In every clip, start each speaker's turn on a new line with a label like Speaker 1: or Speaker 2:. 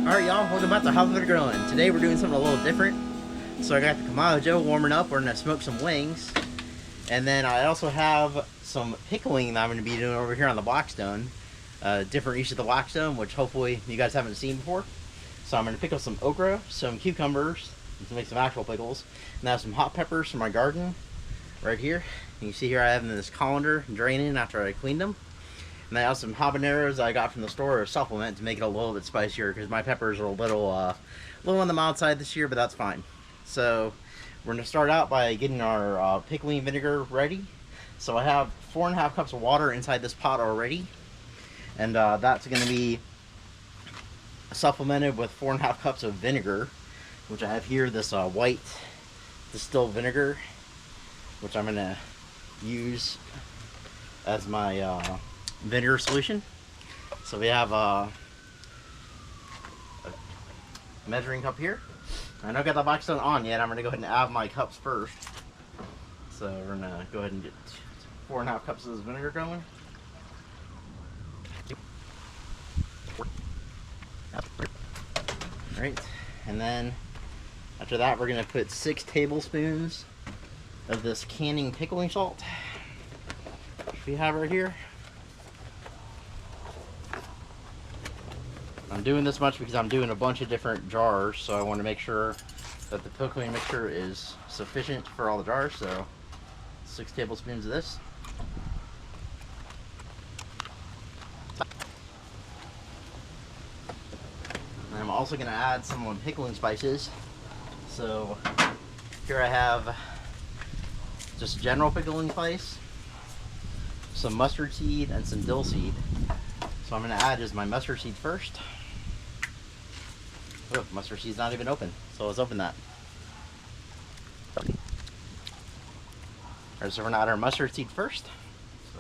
Speaker 1: Alright y'all, welcome back to Hobbit Footed Grillin. Today we're doing something a little different. So I got the Kamado Joe warming up. We're going to smoke some wings. And then I also have some pickling that I'm going to be doing over here on the Blackstone. Different use of the Blackstone, which hopefully you guys haven't seen before. So I'm going to pickle some okra, some cucumbers, and to make some actual pickles. And I have some hot peppers from my garden right here. And you see here I have them in this colander draining after I cleaned them. And I have some habaneros I got from the store as a supplement to make it a little bit spicier because my peppers are a little on the mild side this year, but that's fine. So we're going to start out by getting our pickling vinegar ready. So I have 4.5 cups of water inside this pot already, and that's going to be supplemented with 4.5 cups of vinegar, which I have here, this white distilled vinegar, which I'm going to use as my vinegar solution. So we have a measuring cup here. I don't got the Blackstone on yet. I'm going to go ahead and add my cups first. So we're going to go ahead and get 4.5 cups of this vinegar going. Alright, and then after that we're going to put 6 tablespoons of this canning pickling salt, which we have right here. I'm doing this much because I'm doing a bunch of different jars, so I want to make sure that the pickling mixture is sufficient for all the jars. So 6 tablespoons of this. And I'm also going to add some of the pickling spices. So here I have just general pickling spice, some mustard seed, and some dill seed. So I'm going to add just my mustard seed first. Oh, mustard seed's not even open, so let's open that. Alright, so we're going to add our mustard seed first. So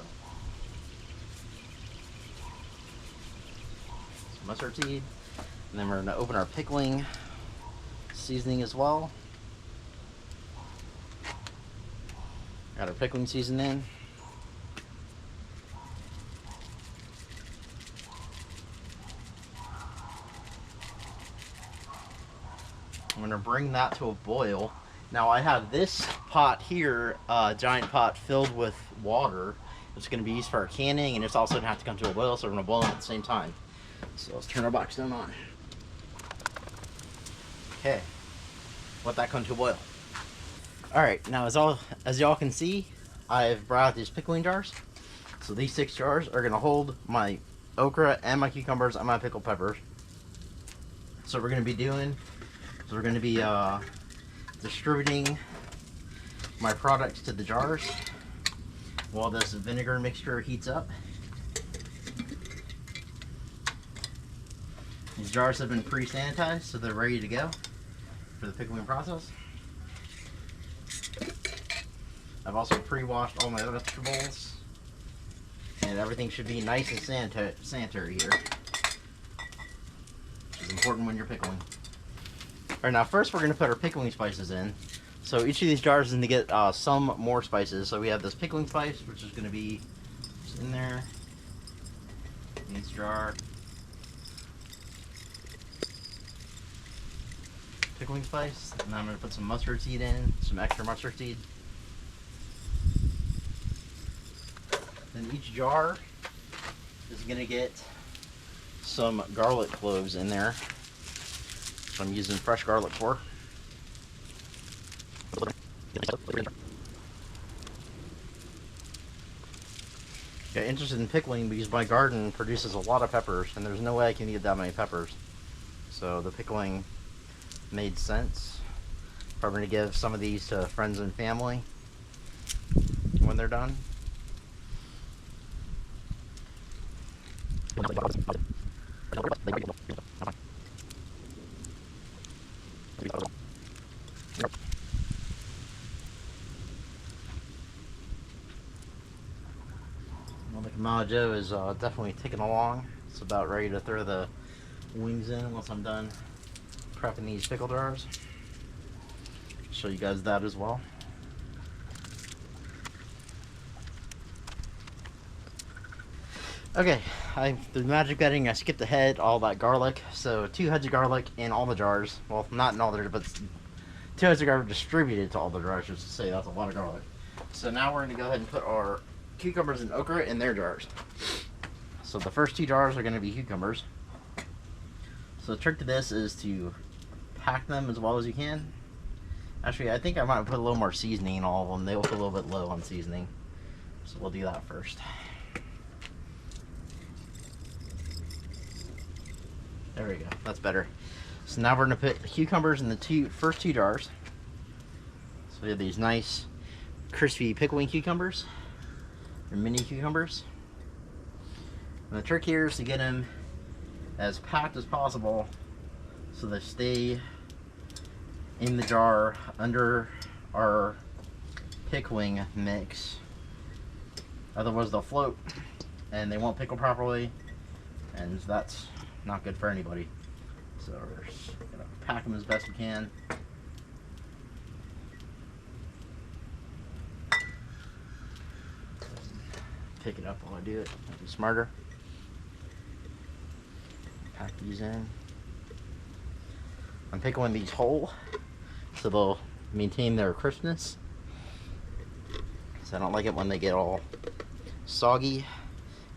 Speaker 1: mustard seed. And then we're going to open our pickling seasoning as well. Got our pickling seasoning in. I'm going to bring that to a boil. Now I have this pot here, giant pot filled with water. It's going to be used for our canning, and it's also going to have to come to a boil, so we're going to boil them at the same time. So let's turn our Blackstone on. Okay, let that come to a boil. Alright, now as y'all can see, I've brought out these pickling jars. So these 6 jars are going to hold my okra and my cucumbers and my pickled peppers. So we're going to be distributing my products to the jars while this vinegar mixture heats up. These jars have been pre-sanitized, so they're ready to go for the pickling process. I've also pre-washed all my vegetables, and everything should be nice and sanitary here, which is important when you're pickling. Alright, now first we're going to put our pickling spices in. So each of these jars is going to get some more spices. So we have this pickling spice, which is going to be just in there, in each jar. Pickling spice, and then I'm going to put some mustard seed in, some extra mustard seed. Then each jar is going to get some garlic cloves in there. So I'm using fresh garlic for. Got interested in pickling because my garden produces a lot of peppers, and there's no way I can eat that many peppers. So the pickling made sense. Probably going to give some of these to friends and family when they're done. Well, the Kamado Joe is definitely ticking along. It's about ready to throw the wings in once I'm done prepping these pickle jars. Show you guys that as well. Okay, through magic betting, I skipped ahead all that garlic. So 2 heads of garlic in all the jars. Well, not in all the, but 2 heads of garlic distributed to all the jars, just to say that's a lot of garlic. So now we're going to go ahead and put our cucumbers and okra in their jars. So the first 2 jars are going to be cucumbers. So the trick to this is to pack them as well as you can. Actually, I think I might put a little more seasoning in all of them. They look a little bit low on seasoning. So we'll do that first. There we go, that's better. So now we're gonna put cucumbers in the first 2 jars. So we have these nice crispy pickling cucumbers, or mini cucumbers. And the trick here is to get them as packed as possible so they stay in the jar under our pickling mix. Otherwise they'll float and they won't pickle properly, and that's not good for anybody. So we're just gonna pack them as best we can. Pick it up while I do it, that'd be smarter. Pack these in. I'm pickling these whole so they'll maintain their crispness. So I don't like it when they get all soggy.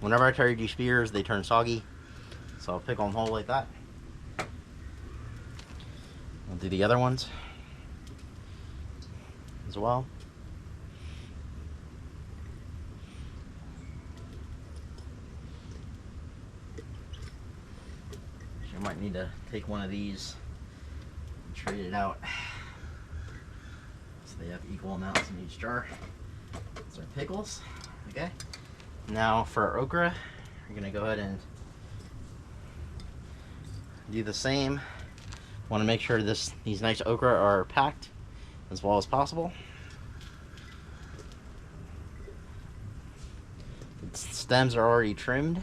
Speaker 1: Whenever I try to do spears, they turn soggy. So I'll pickle them whole like that. I'll do the other ones as well. So you might need to take one of these and trade it out so they have equal amounts in each jar. Those are pickles. Okay. Now for our okra, we're gonna go ahead and do the same. Want to make sure these nice okra are packed as well as possible. The stems are already trimmed,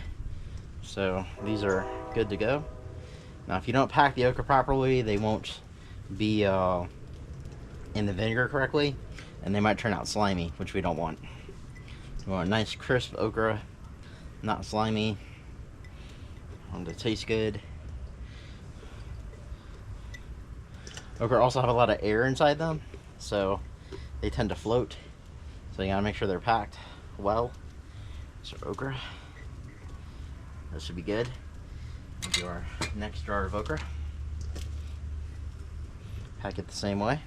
Speaker 1: so these are good to go. Now if you don't pack the okra properly, they won't be in the vinegar correctly, and they might turn out slimy, which we don't want. We want a nice crisp okra, not slimy. I want it to taste good. Okra also have a lot of air inside them, so they tend to float. So you gotta make sure they're packed well. So okra, this should be good. We'll do our next jar of okra. Pack it the same way.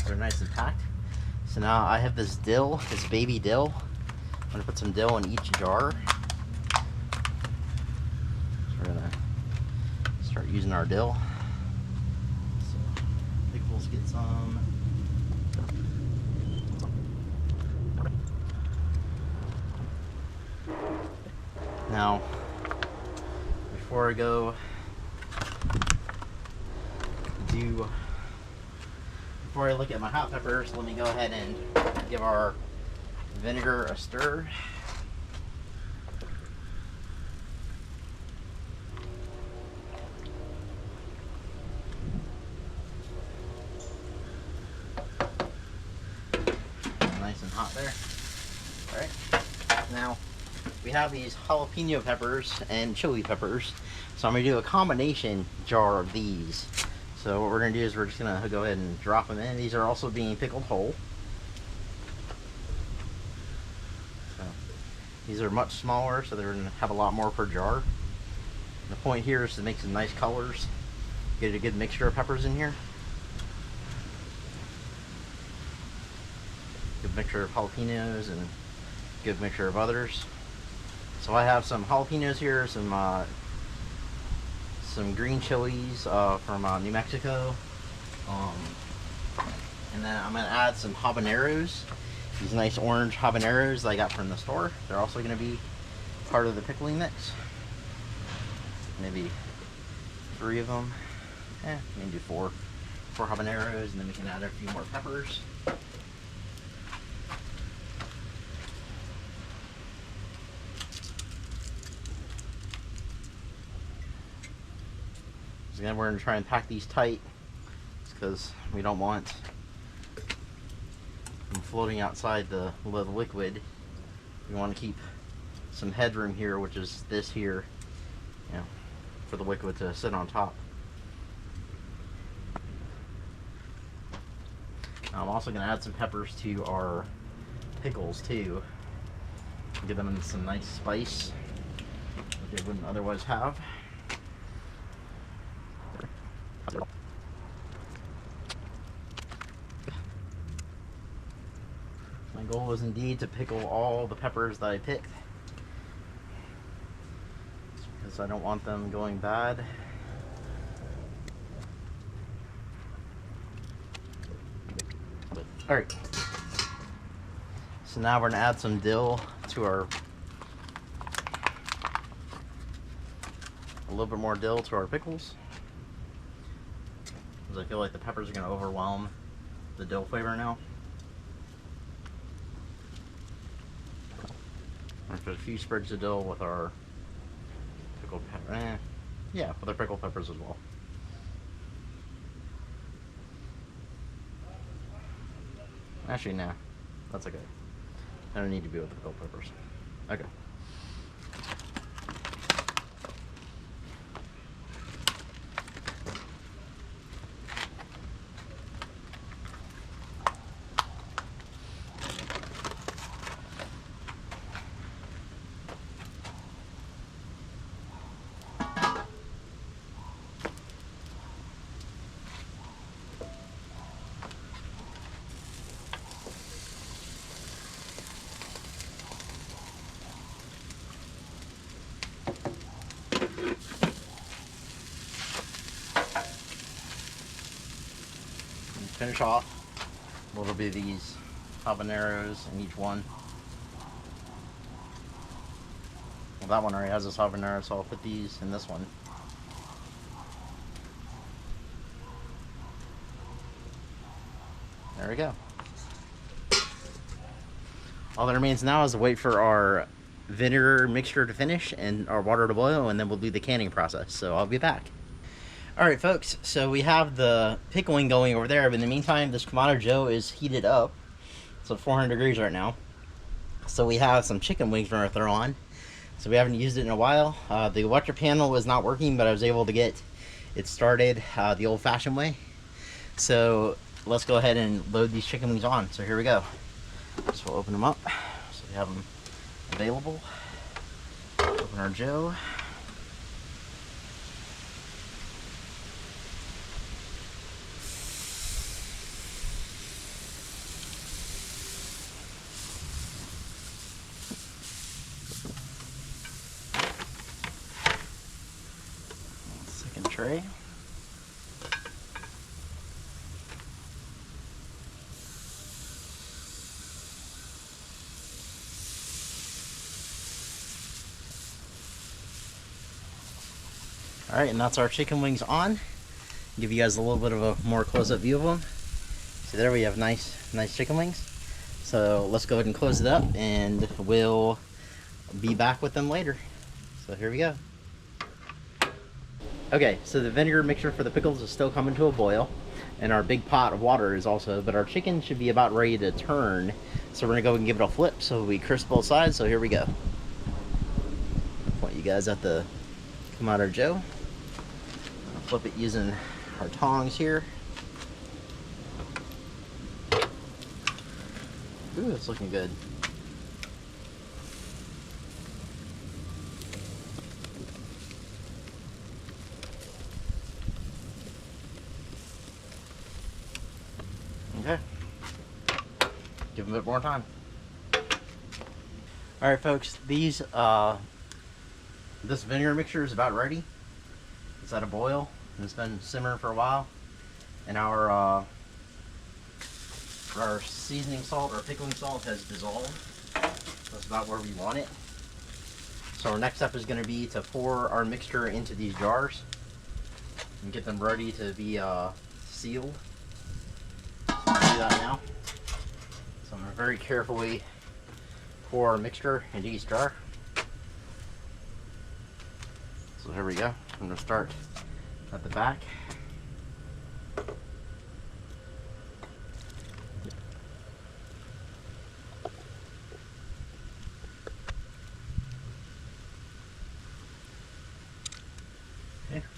Speaker 1: They're nice and packed. So now I have this dill, this baby dill. I'm gonna put some dill in each jar. We're gonna start using our dill. So pickles get some. Now, before I look at my hot peppers, let me go ahead and give our vinegar a stir. Nice and hot there. Alright, now we have these jalapeno peppers and chili peppers, so I'm going to do a combination jar of these. So what we're going to do is we're just going to go ahead and drop them in. These are also being pickled whole. So these are much smaller, so they're going to have a lot more per jar. The point here is to make some nice colors, get a good mixture of peppers in here. Good mixture of jalapenos and good mixture of others. So I have some jalapenos here, some green chilies from New Mexico, and then I'm going to add some habaneros, these nice orange habaneros that I got from the store. They're also going to be part of the pickling mix. Maybe 3 of them, maybe 4 habaneros, and then we can add a few more peppers. Again, we're going to try and pack these tight because we don't want them floating outside the liquid. You want to keep some headroom here, which is this here, you know, for the liquid to sit on top. I'm also going to add some peppers to our pickles too. Give them some nice spice that they wouldn't otherwise have. My goal is indeed to pickle all the peppers that I picked, because I don't want them going bad. Alright, so now we're going to add some dill to a little bit more dill to our pickles, because I feel like the peppers are going to overwhelm the dill flavor now. I'm going to put a few sprigs of dill with our pickled pepper. Yeah, with our pickled peppers as well. Actually, no. That's okay. I don't need to be with the pickled peppers. Okay. Finish off a little bit of these habaneros in each one. Well, that one already has this habanero, so I'll put these in this one. There we go. All that remains now is to wait for our vinegar mixture to finish and our water to boil, and then we'll do the canning process. So I'll be back. Alright folks, so we have the pickling going over there, but in the meantime this Kamado Joe is heated up. It's at 400 degrees right now. So we have some chicken wings we're going to throw on. So we haven't used it in a while. The electric panel was not working, but I was able to get it started the old-fashioned way. So let's go ahead and load these chicken wings on. So here we go. So we'll open them up so we have them available. Open our Joe. Tray. Alright, and that's our chicken wings on. Give you guys a little bit of a more close-up view of them. See there, we have nice chicken wings. So let's go ahead and close it up, and we'll be back with them later. So here we go. Okay, so the vinegar mixture for the pickles is still coming to a boil, and our big pot of water is also, but our chicken should be about ready to turn. So we're gonna go and give it a flip so we crisp both sides. So here we go. Point you guys at the Kamado Joe. I'll flip it using our tongs here. Ooh, it's looking good. Okay, give them a bit more time. Alright folks, these this vinegar mixture is about ready. It's at a boil and it's been simmering for a while, and our seasoning salt or pickling salt has dissolved. That's about where we want it. So our next step is going to be to pour our mixture into these jars and get them ready to be sealed. Do that now. So I'm going to very carefully pour our mixture into each jar. So here we go. I'm going to start at the back.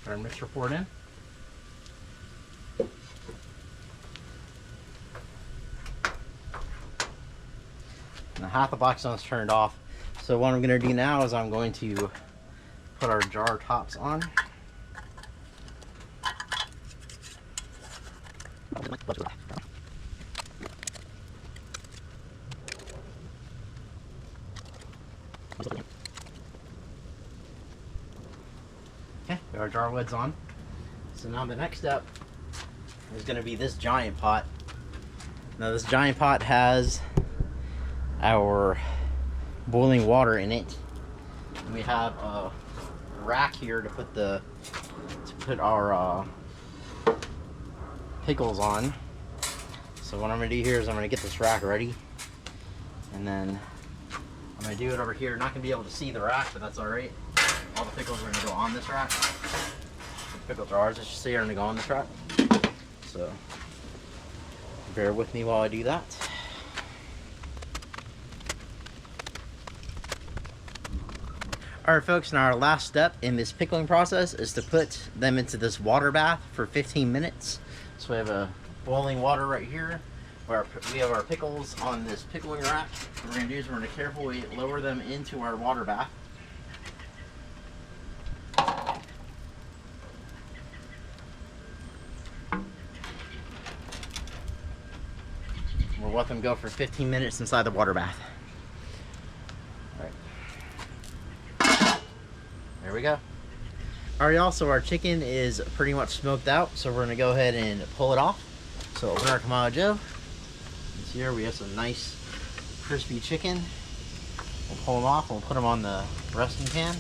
Speaker 1: Our mixture poured in. Now half the Blackstone is turned off. So what I'm going to do now is I'm going to put our jar tops on. Okay, got our jar lids on. So now the next step is going to be this giant pot. Now this giant pot has our boiling water in it. And we have a rack here to put our pickles on. So what I'm going to do here is I'm going to get this rack ready. And then I'm going to do it over here. Not going to be able to see the rack, but that's alright. All the pickles are going to go on this rack. The pickle jars, as you see, are going to go on this rack. So bear with me while I do that. Alright folks, now our last step in this pickling process is to put them into this water bath for 15 minutes. So we have a boiling water right here, where we have our pickles on this pickling rack. What we're going to do is we're going to carefully lower them into our water bath. We'll let them go for 15 minutes inside the water bath. Alright. There we go. Alright y'all, so our chicken is pretty much smoked out, so we're going to go ahead and pull it off. So open our Kamado Joe. Here we have some nice crispy chicken. We'll pull them off and we'll put them on the resting pan.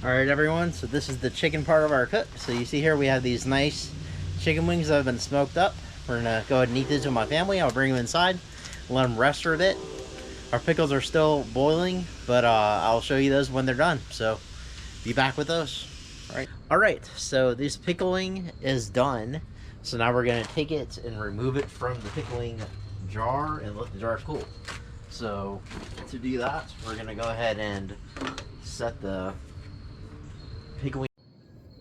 Speaker 1: Alright everyone, so this is the chicken part of our cook. So you see here we have these nice chicken wings that have been smoked up. We're going to go ahead and eat these with my family. I'll bring them inside, let them rest for a bit. Our pickles are still boiling, but I'll show you those when they're done. So be back with those. Alright, so this pickling is done. So now we're going to take it and remove it from the pickling jar and let the jar cool. So to do that, we're going to go ahead and set the pickling.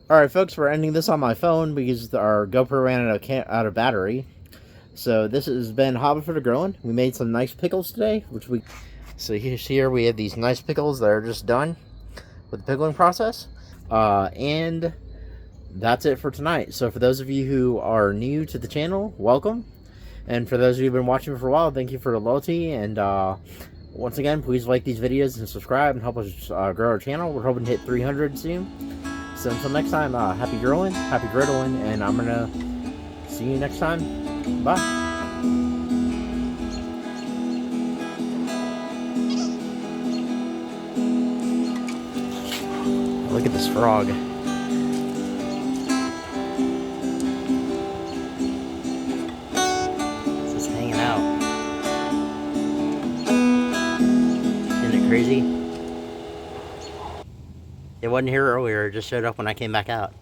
Speaker 1: Alright folks, we're ending this on my phone because our GoPro ran out of battery. So this has been Hobbit Footed Grillin. We made some nice pickles today, so here we have these nice pickles that are just done with the pickling process. And that's it for tonight. So for those of you who are new to the channel, welcome. And for those of you who've been watching for a while, thank you for the loyalty. And once again, please like these videos and subscribe and help us grow our channel. We're hoping to hit 300 soon. So until next time, happy grilling, happy griddling, and I'm going to see you next time. Bye. Look at this frog. It's just hanging out. Isn't it crazy? It wasn't here earlier, it just showed up when I came back out.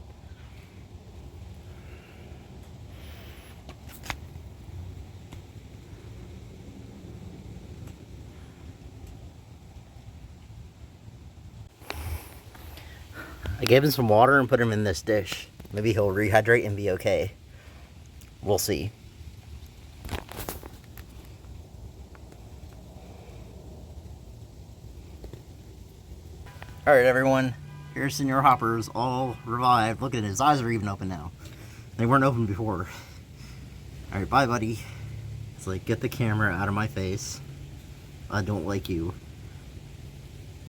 Speaker 1: I gave him some water and put him in this dish. Maybe he'll rehydrate and be okay. We'll see. Alright everyone, here's Senor Hopper's all revived. Look at it, his eyes are even open now. They weren't open before. Alright, bye buddy. It's like, get the camera out of my face. I don't like you.